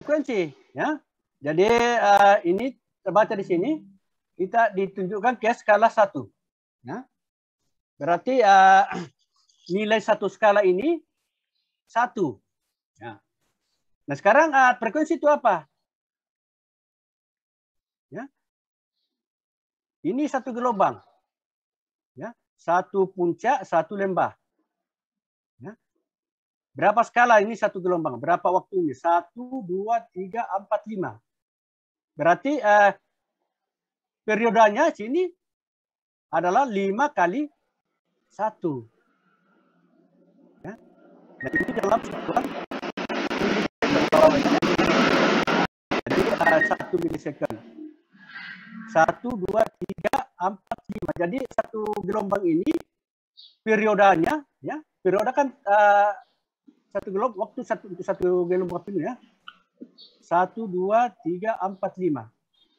frekuensi, ya. Jadi ini terbaca di sini kita ditunjukkan ke skala 1, ya. Berarti nilai satu skala ini 1, ya. Nah sekarang frekuensi itu apa? Ya, ini satu gelombang, ya, satu puncak, satu lembah. Ya. Berapa skala ini satu gelombang? Berapa waktu ini? 1, 2, 3, 4, 5. Berarti periodenya sini adalah 5 kali 1. Ya. Nah, ini dalam satuan jadi 1 milisecond. 1, 2, 3, 4, 5. Jadi satu gelombang ini periodenya, ya, periode kan satu gelombang waktu untuk satu gelombang waktu ini, ya. 1, 2, 3, 4, 5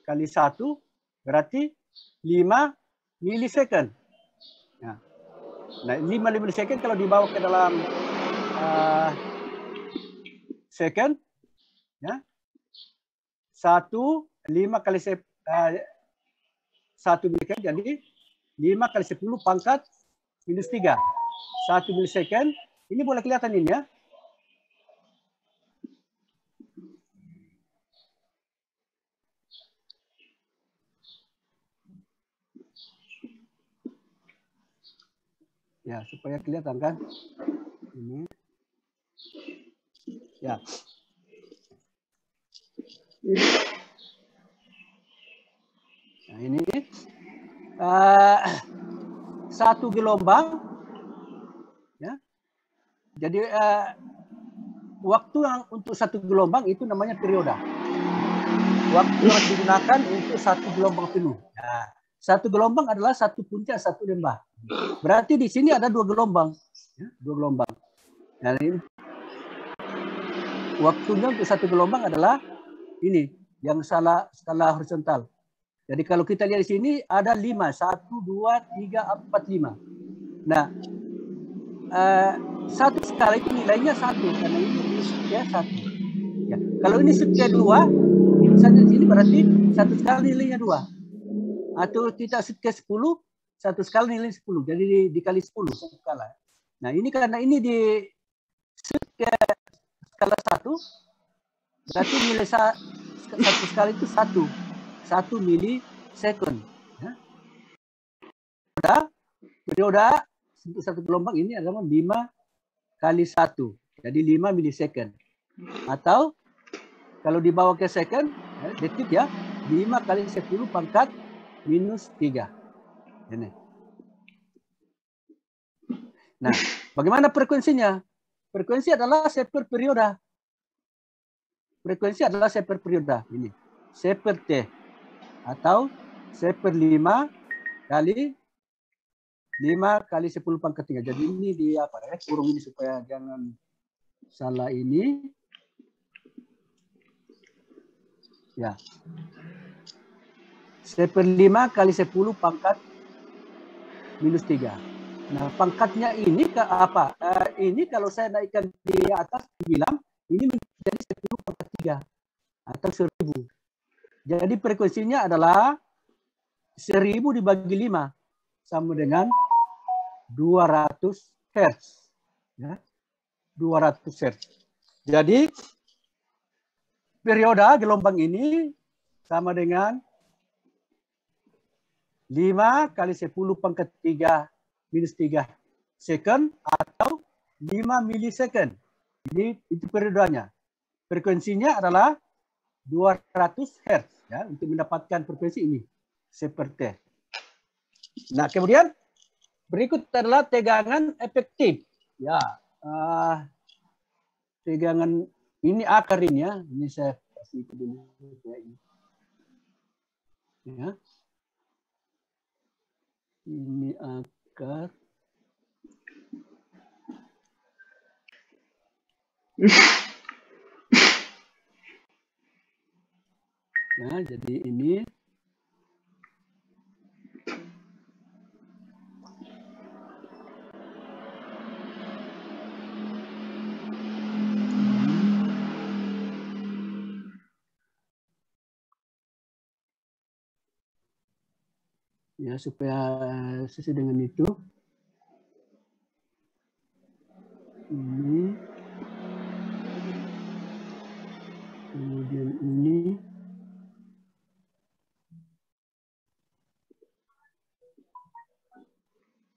kali 1 berarti 5 milisecond. Ya. Nah, 5 milisecond kalau dibawa ke dalam second, ya, 5 kali 1 milisecond jadi 5 kali 10 pangkat minus 3. 1 milisecond ini boleh kelihatan ini, ya. Ya, supaya kelihatan kan? Ini. Ya. Nah, ini satu gelombang, ya. Jadi waktu yang untuk satu gelombang itu namanya periode. Waktu yang digunakan untuk satu gelombang penuh. Nah, satu gelombang adalah satu puncak, satu lembah. Berarti di sini ada 2 gelombang, ya, 2 gelombang. Nah, ini waktunya untuk satu gelombang adalah ini yang skala horizontal. Jadi kalau kita lihat di sini ada 5, 1, 2, 3, 4, 5. Nah, satu skala itu nilainya 1 karena ini sekian 1. Ya, kalau ini sekian 2, misalnya di sini berarti satu skala nilainya 2. Atau kita sekian 10, satu skala nilai 10. Jadi dikali 10 satu skala. Nah, ini karena ini di sekian skala 1 berarti nilai satu skala itu 1 milisecond. Ya. Periode untuk satu gelombang ini adalah 5 kali 1. Jadi 5 milisecond. Atau kalau dibawa ke second, detik, ya, 5 kali 10 pangkat minus 3. Ini. Nah, bagaimana frekuensinya? Frekuensi adalah seper periode. Frekuensi adalah seper periode. Ini. Seper T. Atau seper 5 kali 10 pangkat 3. Jadi ini di apa ya? Kurung ini supaya jangan salah ini. Ya. Seper 5 kali 10 pangkat minus 3. Nah, pangkatnya ini ke apa? Ini kalau saya naikkan di atas bilang ini menjadi 10 pangkat 3 atau 1000. Jadi frekuensinya adalah 1000 dibagi 5 sama dengan 200 Hz. Ya. 200 Hz. Jadi periode gelombang ini sama dengan 5 kali 10 pangkat 3 minus 3 second atau 5 milisecond. Jadi itu periodenya. Frekuensinya adalah 200 Hz, ya, untuk mendapatkan frekuensi ini seperti. Nah, kemudian berikut adalah tegangan efektif. Ya, tegangan ini akar ini, ya. Ini saya kasih itu dulu. Ya. Ini akar. Nah, jadi ini Ya, supaya sesuai dengan itu. Ini. Kemudian ini.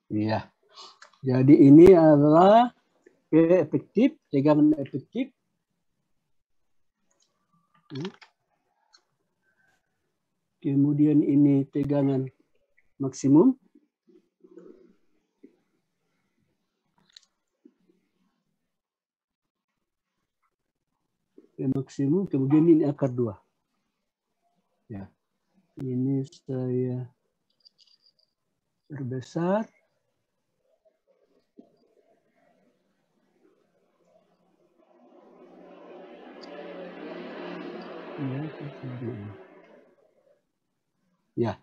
Iya. Jadi ini adalah efektif, tegangan efektif. Kemudian ini tegangan maksimum. Maksimum, kemudian ini akar 2. Ya. Ini saya perbesar. Ya.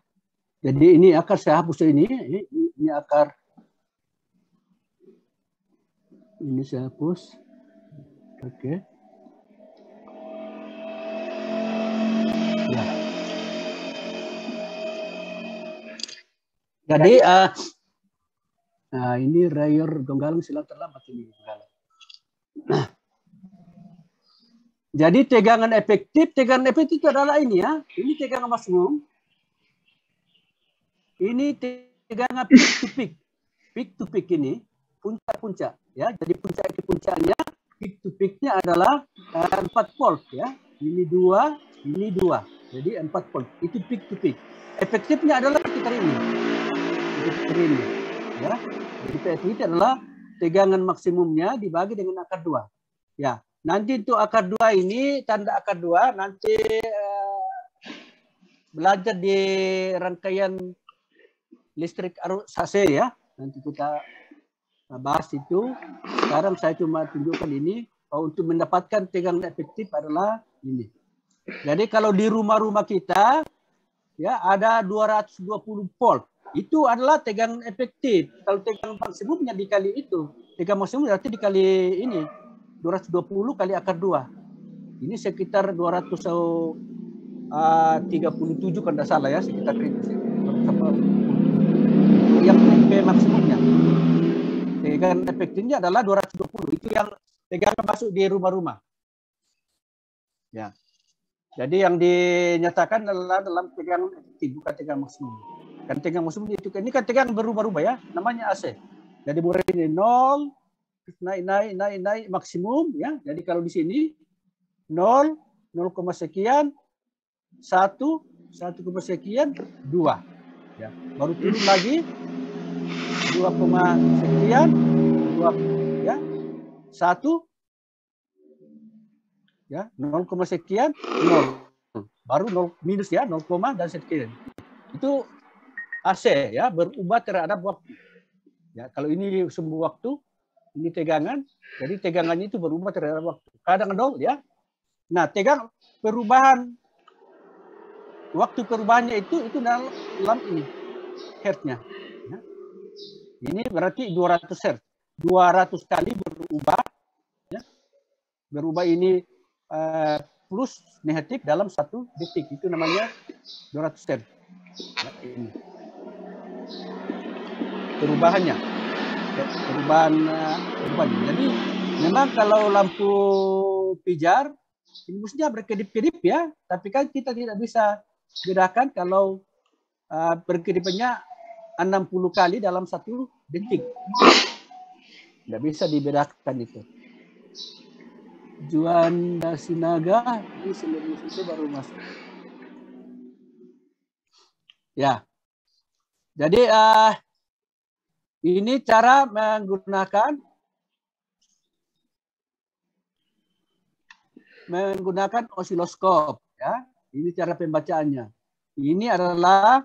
Jadi ini akar saya hapus ini akar. Ini saya hapus. Oke. Ya. Jadi ini rayor Donggala silang terlambat ini. Jadi tegangan efektif itu adalah ini ya. Ini tegangan maksimum. Ini tegangan peak to peak. Peak to peak ini puncak-puncak ya. Jadi puncak ke puncaknya, peak to peaknya adalah 4 volt ya. Ini 2, ini 2. Jadi 4 volt. Itu peak to peak. Efektifnya adalah sekitar ini. Sekitar ini ya. Jadi efektif adalah tegangan maksimumnya dibagi dengan akar 2. Ya. Nanti untuk akar 2 ini, tanda akar 2 nanti belajar di rangkaian listrik arus AC ya. Nanti kita bahas itu. Sekarang saya cuma tunjukkan ini. Untuk mendapatkan tegangan efektif adalah ini. Jadi kalau di rumah-rumah kita ya ada 220 volt. Itu adalah tegangan efektif. Kalau tegangan maksimumnya dikali itu. Tegangan maksimum berarti dikali ini. 220 kali akar 2. Ini sekitar 237 kalau tidak salah ya, sekitar itu. Itu yang maksimumnya. Tegangan efektifnya adalah 220. Itu yang tegangan masuk di rumah-rumah. Ya. Jadi yang dinyatakan adalah dalam tegangan efektif, bukan tegangan maksimum. Kan tegangan maksimum itu ini kan tegangan berubah-ubah ya, namanya AC. Jadi mulai dari 0 naik maksimum ya. Jadi kalau di sini 0 sekian 1 sekian 2 ya. Baru turun lagi 2, sekian 2 ya. 1 ya 0, sekian 0 baru 0 minus ya 0, dan sekian. Itu AC ya, berubah terhadap waktu. Ya, kalau ini sumber waktu, ini tegangan, jadi tegangannya itu berubah terhadap waktu. Kadang 0 ya. Nah, tegangan perubahan waktu perubahannya itu dalam ini hertznya. Ya. Ini berarti 200 hertz. 200 kali berubah ya. Berubah ini plus negatif dalam 1 detik. Itu namanya 200 hertz. Ya, ini. Perubahannya. Perubahan. Jadi memang kalau lampu pijar ini mestinya berkedip-kedip ya, tapi kan kita tidak bisa bedakan kalau berkedipannya 60 kali dalam 1 detik. Tidak bisa dibedakan itu. Juanda Sinaga ini seluruh itu baru masuk. Ya. Jadi ini cara menggunakan osiloskop ya. Ini cara pembacaannya. Ini adalah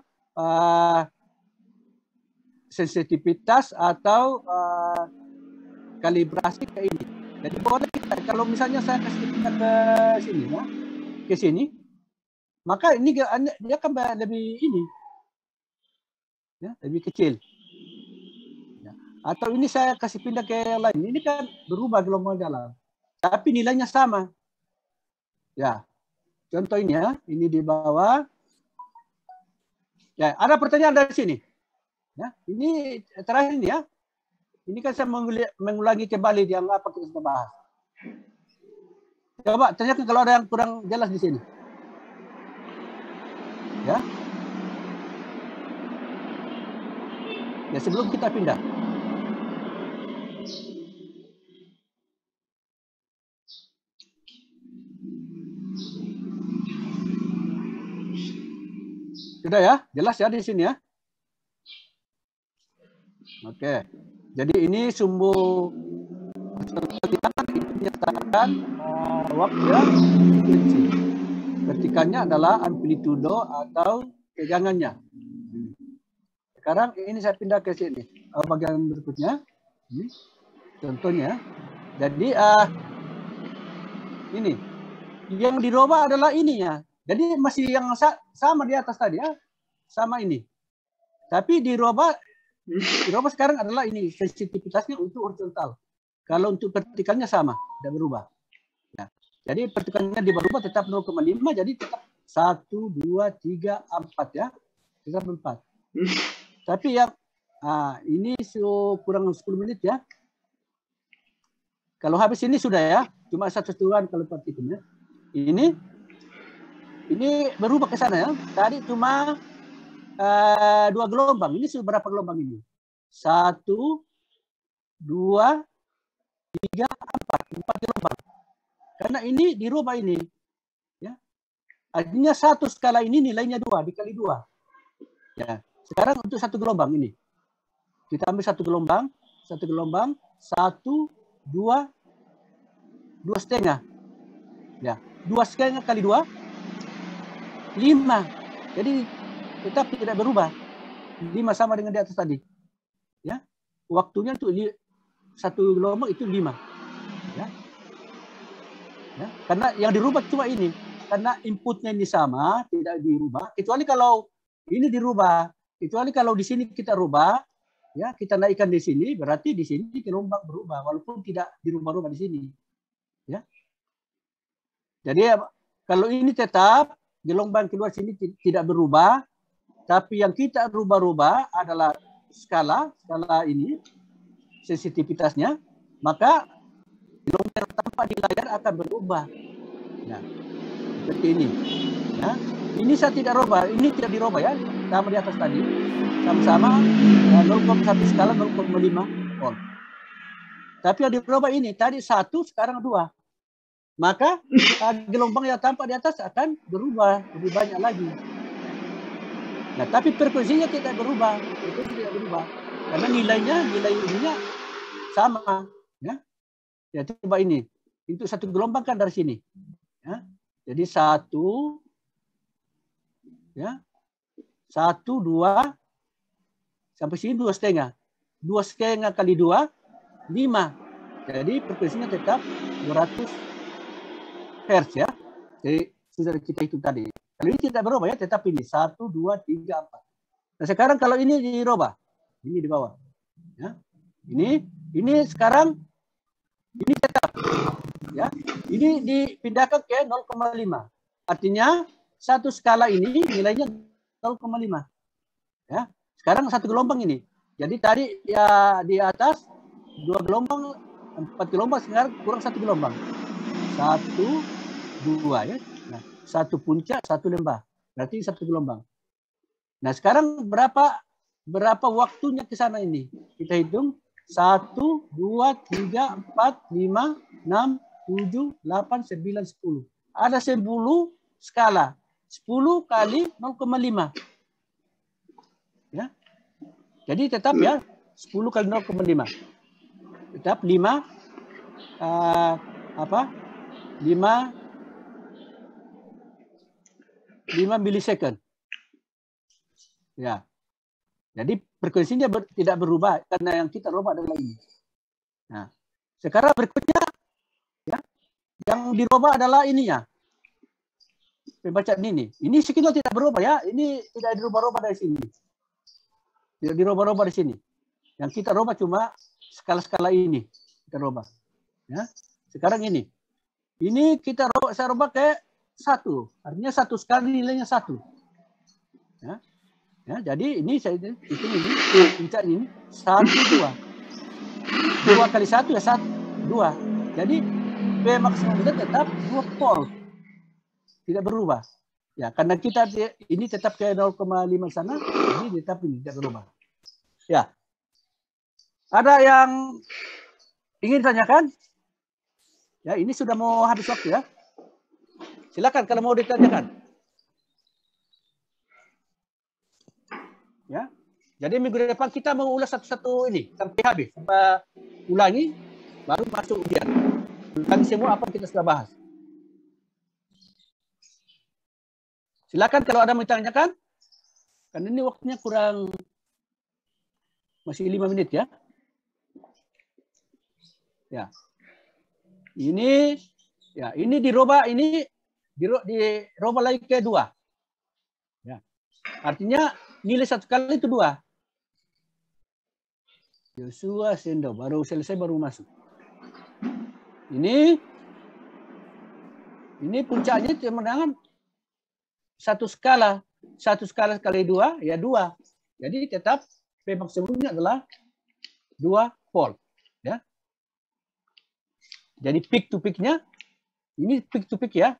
sensitivitas atau kalibrasi ke ini. Jadi boleh kita, kalau misalnya saya kasih kita ke sini ya, ke sini, maka ini dia akan lebih ini ya, lebih kecil. Ya. Atau ini saya kasih pindah ke yang lain. Ini kan berubah gelombang dalam. Tapi nilainya sama. Ya. Contohnya ini di bawah. Ya, ada pertanyaan dari sini. Ya, ini terakhir ini ya. Ini kan saya mengulangi kembali yang apa kita sudah bahas. Coba tanyakan kalau ada yang kurang jelas di sini. Ya. Ya, sebelum kita pindah. Sudah ya? Jelas ya di sini ya? Oke. Jadi ini sumbu menyatakan waktu ya, frekuensi. Vertikalnya adalah amplitudo atau tegangannya. Sekarang ini saya pindah ke sini. Bagian berikutnya. Contohnya. Jadi ini. Yang dirubah adalah ininya. Jadi masih yang sama di atas tadi ya. Sama ini. Tapi dirubah sekarang adalah ini. Sensitivitasnya untuk horizontal. Kalau untuk vertikalnya sama. Tidak berubah. Ya. Jadi vertikalnya berubah tetap 0,5. Jadi tetap 1, 2, 3, 4 ya. Tetap 4. Tapi yang ini kurang 10 menit ya. Kalau habis ini sudah ya. Cuma satu tuan kalau partikelnya. Ini berubah ke sana ya. Tadi cuma 2 gelombang. Ini berapa gelombang ini? 1, 2, 3, 4 gelombang. Karena ini dirubah ini. Ya. Artinya satu skala ini nilainya 2 dikali 2. Ya. Sekarang untuk satu gelombang ini. Kita ambil satu gelombang. 1, 2, 2,5. Ya. 2,5 kali 2. 5. Jadi tetap tidak berubah. 5 sama dengan di atas tadi. Ya. Waktunya untuk satu gelombang itu 5. Ya. Ya. Karena yang dirubah cuma ini. Karena inputnya ini sama, tidak dirubah. Kecuali kalau ini dirubah. Kecuali kalau di sini kita rubah, ya kita naikkan di sini, berarti di sini gelombang berubah, walaupun tidak dirubah-rubah di sini. Ya. Jadi kalau ini tetap gelombang keluar sini tidak berubah, tapi yang kita rubah-rubah adalah skala ini, sensitivitasnya, maka gelombang tampak di layar akan berubah. Nah, seperti ini. Ya. Ini saya tidak rubah, ini tidak dirubah ya, sama di atas tadi. Sama-sama 0,1 skala 0,5 volt. Tapi yang dirubah ini, tadi 1, sekarang 2. Maka gelombang yang tampak di atas akan berubah, lebih banyak lagi. Nah, tapi frekuensinya tidak berubah. Frekuensi tidak berubah. Karena nilai ininya sama. Ya. Ya, coba ini. Untuk satu gelombang kan dari sini. Ya. Jadi 1, ya. 1, 2, sampai sini 2,5. 2,5 kali 2, 5. Jadi frekuensinya tetap 200 Hz ya. Jadi sudah kita hitung tadi. Kalau ini tidak berubah ya, tetap ini 1, 2, 3, 4. Nah sekarang kalau ini dirubah, ini di bawah. Ya. Ini sekarang ini tetap ya. Ini dipindahkan ke 0,5. Artinya satu skala ini nilainya 0,5. Ya. Sekarang satu gelombang ini. Jadi tadi ya di atas 2 gelombang, 4 gelombang, sekarang kurang 1 gelombang. 1, 2 ya. Nah, 1 puncak, 1 lembah. Berarti 1 gelombang. Nah, sekarang berapa waktunya ke sana ini? Kita hitung 1, 2, 3, 4, 5, 6, 7, 8, 9, 10. Ada 10 skala. 10 kali 0,5. Ya. Jadi tetap ya 10 kali 0,5. Tetap 5 milisecond. Ya. Jadi frekuensinya tidak berubah karena yang kita rubah adalah ini. Nah, sekarang berikutnya ya, yang dirubah adalah ininya. Pembacaan ini. Ini signal tidak berubah ya. Ini tidak dirubah-rubah dari sini. Tidak dirubah-rubah di sini. Yang kita rubah cuma skala-skala ini. Kita rubah. Ya. Sekarang ini. Ini saya rubah ke 1. Artinya 1 skala nilainya 1. Ya. Ya, jadi ini saya hitung ini puncak ini 1, 2. 2 kali 1 ya 1, 2. Jadi P maksimumnya tetap 2 volt. Tidak berubah. Ya, karena kita ini tetap ke 0,5 sana, jadi tetap ini tidak berubah. Ya. Ada yang ingin tanyakan? Ya, ini sudah mau habis waktu ya. Silakan kalau mau ditanyakan. Ya. Jadi minggu depan kita mau ulas satu-satu ini sampai habis. Sampai ulangi, baru masuk ujian. Ulangi semua apa kita sudah bahas. Silakan kalau ada yang ditanyakan. Karena ini waktunya kurang masih 5 menit ya. Ya. Ini dirubah ini dirubah lagi ke 2. Ya. Artinya nilai 1 kali itu 2. Yosua Sendo baru selesai baru masuk. Ini puncaknya kemenangan satu skala kali 2 ya 2. Jadi tetap P maksimumnya adalah 2 volt ya. Jadi peak to peaknya ini peak to peak ya.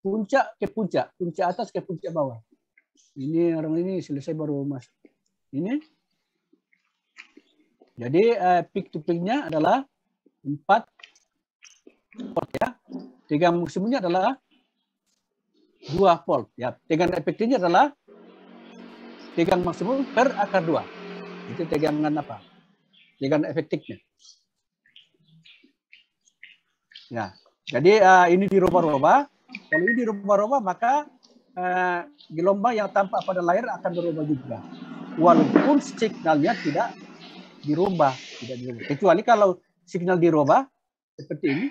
Puncak ke puncak atas ke puncak bawah. Ini orang ini selesai baru masuk. Ini. Jadi peak to peaknya adalah 4 volt ya. Tegangan maksimumnya adalah 2 volt ya. Tegangan efektifnya adalah tegangan maksimum per akar 2. Itu tegangan apa? Tegangan efektifnya. Ya. Jadi ini dirubah-rubah. Kalau ini dirubah-rubah maka gelombang yang tampak pada layar akan berubah juga. Walaupun signalnya tidak dirubah. Kecuali kalau signal dirubah seperti ini.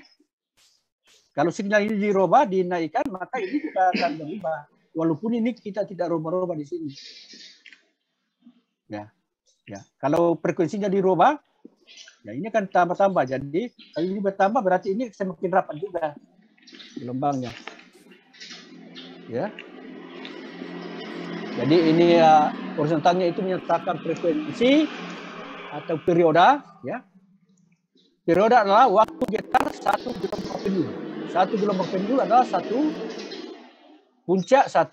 Kalau signal ini dirubah, dinaikkan, maka ini juga akan berubah. Walaupun ini kita tidak rubah-rubah di sini. Ya. Kalau frekuensinya dirubah, ya ini akan tambah-tambah. Jadi kalau ini bertambah berarti ini semakin rapat juga gelombangnya. Ya. Jadi ini horizontalnya itu menyatakan frekuensi atau perioda. Ya. Perioda adalah waktu getar 1 gelombang penuh. 1 gelombang penuh adalah 1 puncak 1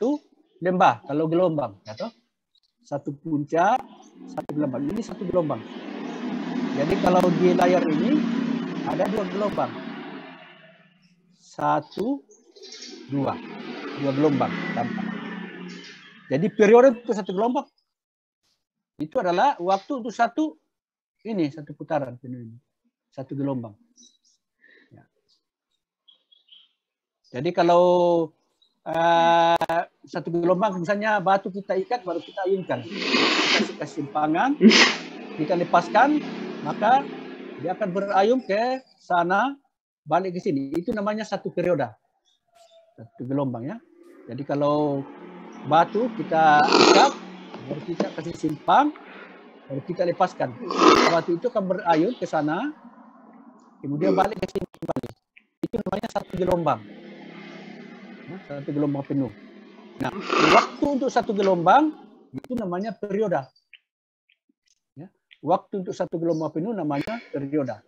lembah. Kalau gelombang, ya toh? 1 puncak 1 gelombang. Ini 1 gelombang. Jadi kalau di layar ini ada 2 gelombang. 1, 2. 2 gelombang tampak. Jadi periode untuk 1 gelombang itu adalah waktu untuk 1 putaran penuh ini. 1 gelombang. Ya. Jadi kalau 1 gelombang misalnya batu kita ikat baru kita ayunkan. Kita kasih simpangan, kita lepaskan, maka dia akan berayun ke sana, balik ke sini. Itu namanya 1 periode. 1 gelombang ya. Jadi kalau batu kita ikat, baru kita kasih simpang, baru kita lepaskan. Batu itu akan berayun ke sana, kemudian balik ke sini kembali. Itu namanya 1 gelombang. 1 gelombang penuh. Nah, waktu untuk 1 gelombang itu namanya periode. Ya, waktu untuk 1 gelombang penuh namanya periode.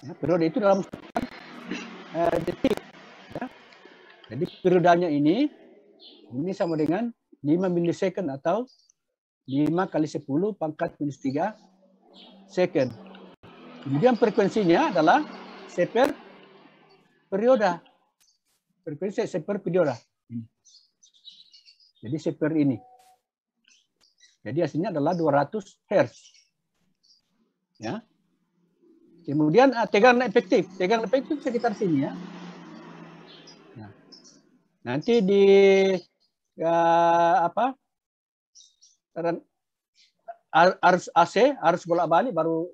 Ya, periode itu dalam detik. Ya. Jadi periodenya ini sama dengan 5 milisecond atau 5 kali 10 pangkat minus 3 second. Kemudian frekuensinya adalah seper periode. Frekuensi seper periode. Jadi seper ini. Jadi hasilnya adalah 200 Hz. Ya. Kemudian tegangan efektif. Tegangan efektif sekitar sini ya. Nah, nanti di arus AC, arus bolak-balik baru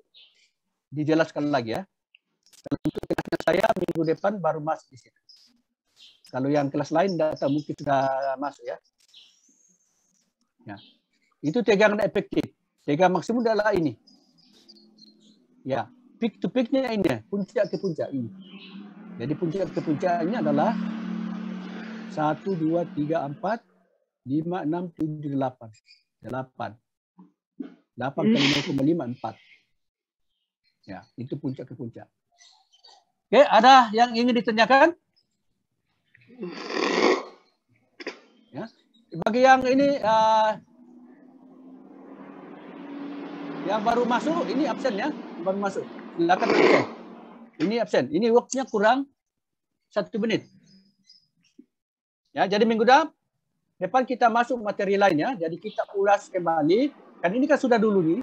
dijelaskan lagi ya. Untuk kelasnya saya minggu depan baru masuk di sini. Kalau yang kelas lain tidak tahu mungkin sudah masuk ya. Ya. Itu tegangan efektif. Tegangan maksimum adalah ini. Ya, peak to peaknya ini, puncak ke puncak ini. Jadi puncak ke puncaknya adalah 1, 2, 3, 4, 5, 6, 7, 8. 8 kali 0,5, 4. Ya, itu puncak ke puncak. Oke, ada yang ingin ditanyakan? Ya. Bagi yang ini yang baru masuk, ini absen ya, baru masuk. Silakan absen. Ini absen. Ini waktunya kurang 1 menit. Ya, jadi minggu depan kita masuk materi lainnya. Jadi kita ulas kembali. Kan ini kan sudah dulu nih.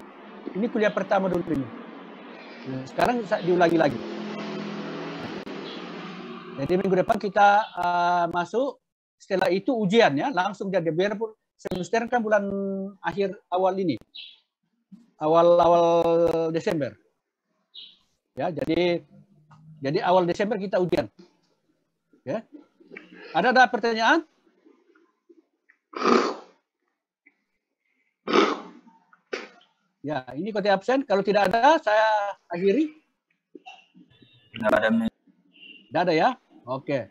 Ini kuliah pertama dulu ini. Nah, sekarang diulangi lagi. Jadi minggu depan kita masuk. Setelah itu ujian ya, langsung jadi biarpun semester kan bulan akhir awal ini. Awal Desember. Ya, jadi awal Desember kita ujian. Ya. Ada pertanyaan? Ya, ini kode absen. Kalau tidak ada, saya akhiri. Tidak ada ya? Oke.